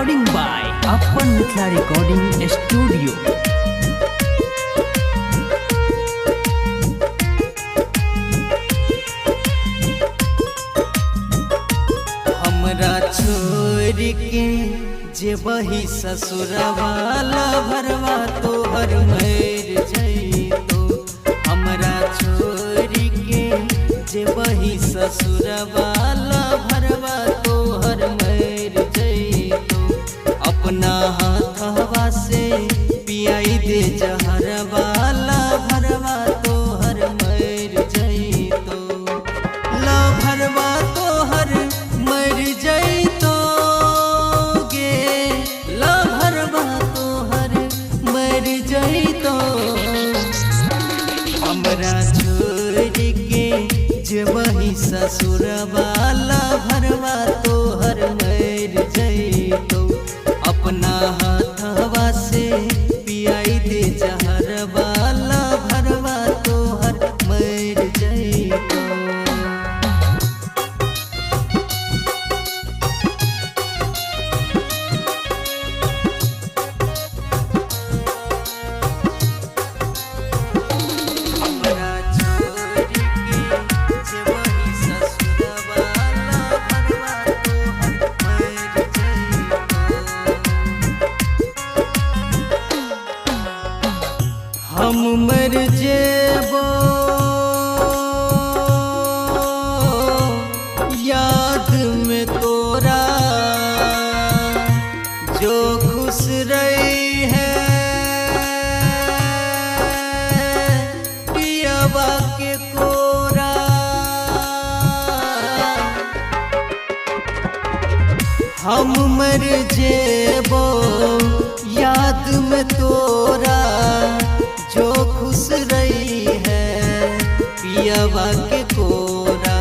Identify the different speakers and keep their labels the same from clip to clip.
Speaker 1: recording by Appan Mithila Recording Studio.
Speaker 2: हमरा छोड़ के जेबही ससुरवाला भरवा तोहर मर जइतो। हमरा छोड़ के जेबही ससुरवाला भरवा तोहर मर जइतो। अपना हाथवा से पियाई दे जहरवाला भरवा तोहर मर जइतो। ला भरवा तोहर मर जइतो गे, ला भरवा तोहर मर जइतो। हमरा छोड़ के जेबही ससुरवाला भरवा तोहर मर जइतो। अपना हाथवा से पियाई दे जहरवाला भरवा तोहर मर जइतो। हम मर जेबो याद में तोरा, जो खुश रही है पियावा के कोरा। हम मर जेबो याद में तोरा, जो खुश रही है पियावा के कोरा।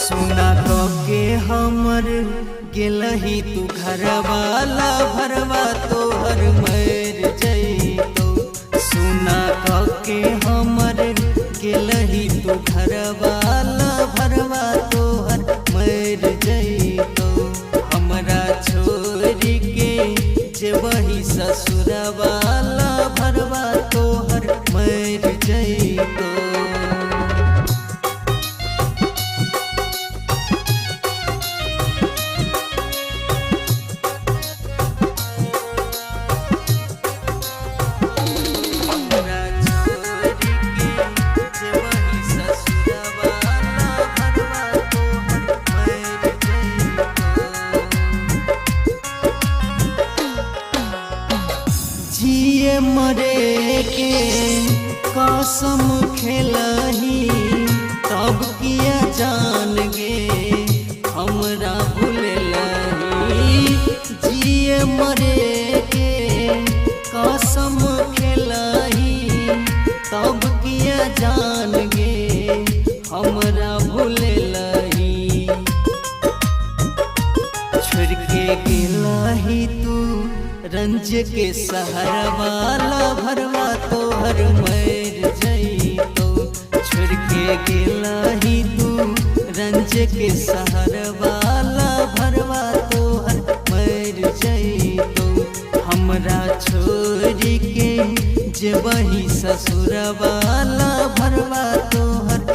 Speaker 2: सुना के हमर गेलही तू घरवाला भरवा तोहर मर जइतो। सुना के हमर गेलही तू घरवाला भरवा तोहर मर जइतो। हमरा छोड़ के जेबही ससुरवाला भरवा तोहर मर जइतो। जिए मरे के कसम खेलही तब किया जान गे हमरा भूलही। जिए मरे के कसम खेलही तब किया जान गे हमरा भूलही। छोड़ के गेलही तू रंज के सहरवाला भरवा तोहर मर जइतो। छोड़ के गेलही तू रंज के सहरवाला भरवा तोहर मर जइतो। हमरा छोड़ के जेबही ससुरवाला भरवा तोहर